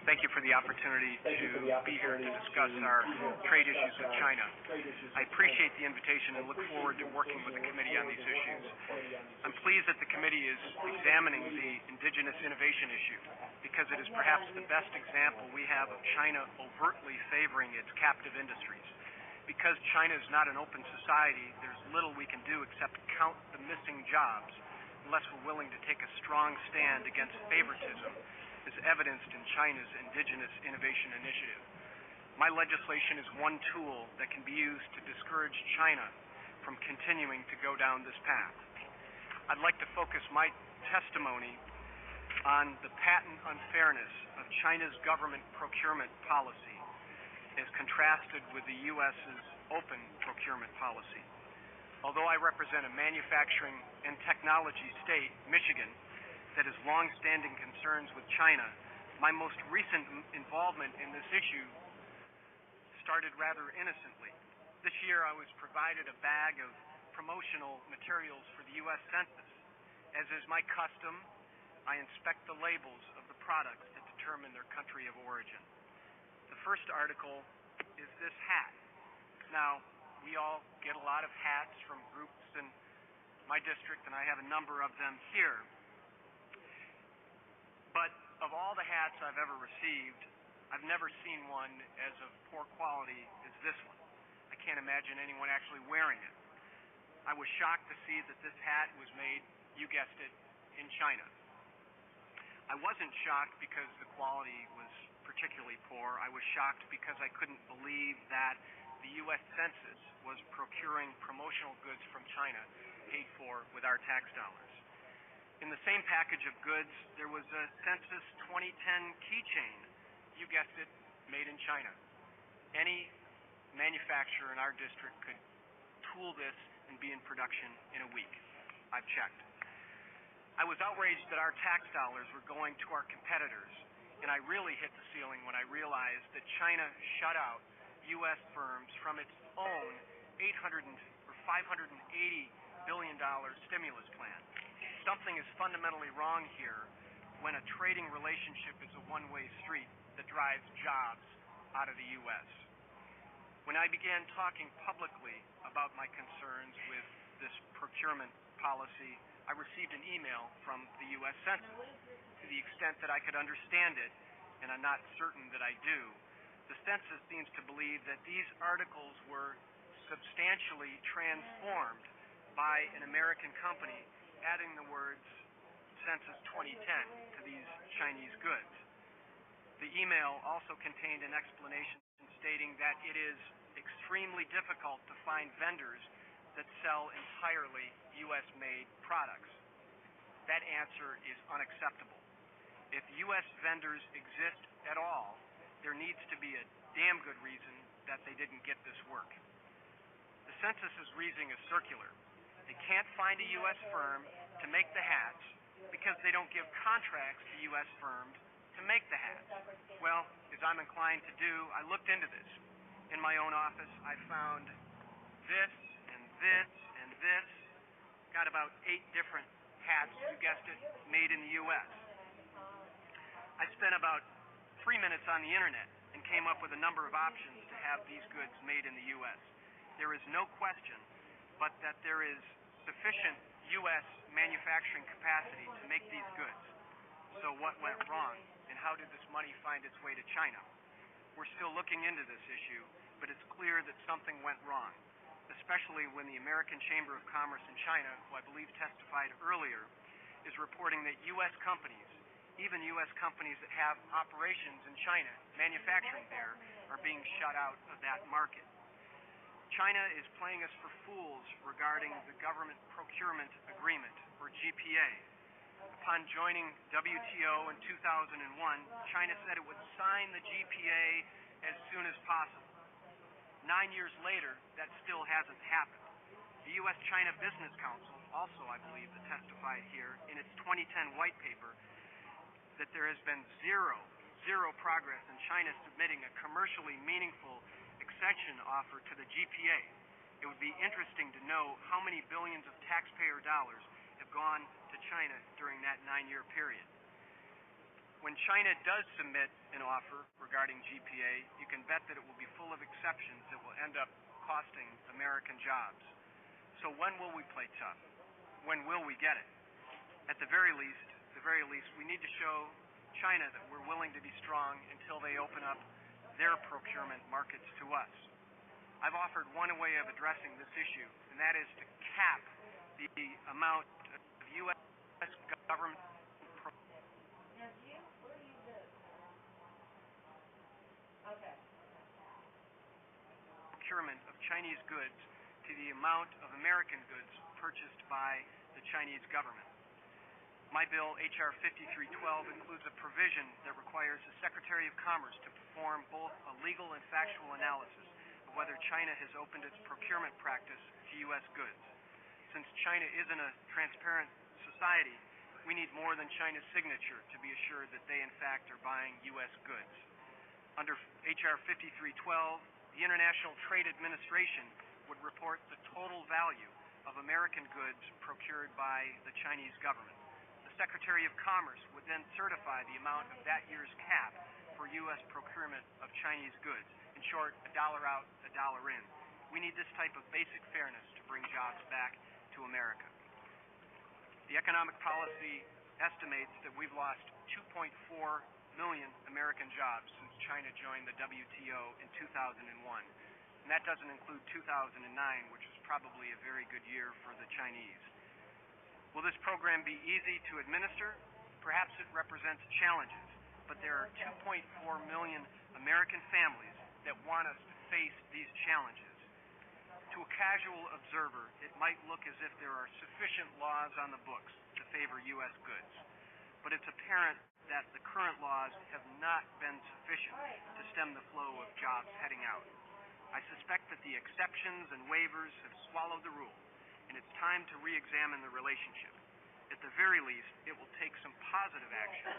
Thank you for the opportunity to be here to discuss our trade issues with China. I appreciate the invitation and look forward to working with the committee on these issues. I'm pleased that the committee is examining the indigenous innovation issue because it is perhaps the best example we have of China overtly favoring its captive industries. Because China is not an open society, there's little we can do except count the missing jobs unless we're willing to take a strong stand against favoritism as evidenced in China's Indigenous Innovation Initiative. My legislation is one tool that can be used to discourage China from continuing to go down this path. I'd like to focus my testimony on the patent unfairness of China's government procurement policy as contrasted with the U.S.'s open procurement policy. Although I represent a manufacturing and technology state, Michigan, that has long-standing concerns with China, my most recent involvement in this issue started rather innocently. This year I was provided a bag of promotional materials for the U.S. Census. As is my custom, I inspect the labels of the products that determine their country of origin. The first article is this hat. Now, we all get a lot of hats from groups in my district, and I have a number of them here. But of all the hats I've ever received, I've never seen one as of poor quality as this one. I can't imagine anyone actually wearing it. I was shocked to see that this hat was made, you guessed it, in China. I wasn't shocked because the quality was particularly poor. I was shocked because I couldn't believe that the U.S. Census was procuring promotional goods from China paid for with our tax dollars. In the same package of goods, there was a Census 2010 keychain, you guessed it, made in China. Any manufacturer in our district could tool this and be in production in a week. I've checked. I was outraged that our tax dollars were going to our competitors, and I really hit the ceiling when I realized that China shut out U.S. firms from its own $580 billion stimulus plan. Something is fundamentally wrong here when a trading relationship is a one-way street that drives jobs out of the U.S. When I began talking publicly about my concerns with this procurement policy, I received an email from the U.S. Census. To the extent that I could understand it, and I'm not certain that I do, the Census seems to believe that these articles were substantially transformed by an American company adding the words Census 2010 to these Chinese goods. The email also contained an explanation stating that it is extremely difficult to find vendors that sell entirely U.S.-made products. That answer is unacceptable. If U.S. vendors exist at all, there needs to be a damn good reason that they didn't get this work. The Census's reasoning is circular. They can't find a U.S. firm to make the hats because they don't give contracts to U.S. firms to make the hats. Well, as I'm inclined to do, I looked into this. In my own office, I found this and this and this. Got about 8 different hats, you guessed it, made in the U.S. I spent about 3 minutes on the internet and came up with a number of options to have these goods made in the U.S. There is no question but that there is sufficient U.S. manufacturing capacity to make these goods. So what went wrong, and how did this money find its way to China? We're still looking into this issue, but it's clear that something went wrong, especially when the American Chamber of Commerce in China, who I believe testified earlier, is reporting that U.S. companies, even U.S. companies that have operations in China, manufacturing there, are being shut out of that market. China is playing us for fools regarding the Government Procurement Agreement, or GPA. Upon joining WTO in 2001, China said it would sign the GPA as soon as possible. 9 years later, that still hasn't happened. The U.S.-China Business Council, also I believe that testified here in its 2010 white paper, that there has been zero progress in China submitting a commercially meaningful extension offer to the GPA. It would be interesting to know how many billions of taxpayer dollars have gone to China during that 9-year period. When China does submit an offer regarding GPA, you can bet that it will be full of exceptions that will end up costing American jobs. So when will we play tough? When will we get it? At the very least, we need to show China that we're willing to be strong until they open up their procurement markets to us. I've offered one way of addressing this issue, and that is to cap the amount of U.S. government procurement of Chinese goods to the amount of American goods purchased by the Chinese government. My bill, H.R. 5312, includes a provision that requires the Secretary of Commerce to perform both a legal and factual analysis of whether China has opened its procurement practice to U.S. goods. Since China isn't a transparent society, we need more than China's signature to be assured that they, in fact, are buying U.S. goods. Under H.R. 5312, the International Trade Administration would report the total value of American goods procured by the Chinese government. The Secretary of Commerce would then certify the amount of that year's cap for U.S. procurement of Chinese goods. In short, $1 out, $1 in. We need this type of basic fairness to bring jobs back to America. The economic policy estimates that we've lost 2.4 million American jobs since China joined the WTO in 2001. And that doesn't include 2009, which was probably a very good year for the Chinese. Will this program be easy to administer? Perhaps it represents challenges, but there are 2.4 million American families that want us to face these challenges. To a casual observer, it might look as if there are sufficient laws on the books to favor U.S. goods, but it's apparent that the current laws have not been sufficient to stem the flow of jobs heading out. I suspect that the exceptions and waivers have swallowed the rule, and it's time to re-examine the relationship. At the very least, it will take some positive action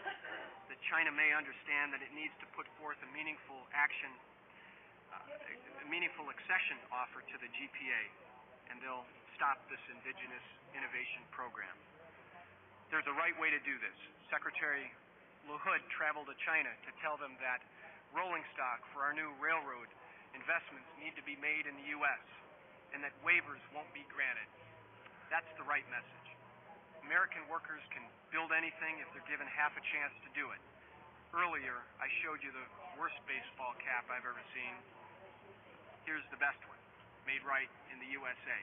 that China may understand that it needs to put forth a meaningful accession offer to the GPA, and they'll stop this indigenous innovation program. There's a right way to do this. Secretary LaHood traveled to China to tell them that rolling stock for our new railroad investments need to be made in the U.S. and that waivers won't be granted. That's the right message. American workers can build anything if they're given half a chance to do it. Earlier, I showed you the worst baseball cap I've ever seen. Here's the best one, made right in the USA.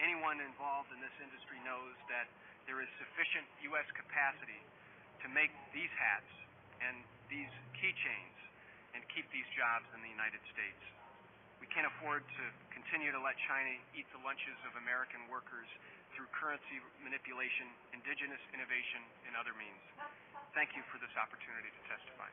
Anyone involved in this industry knows that there is sufficient U.S. capacity to make these hats and these keychains and keep these jobs in the United States. We can't afford to continue to let China eat the lunches of American workers through currency manipulation, indigenous innovation, and other means. Thank you for this opportunity to testify.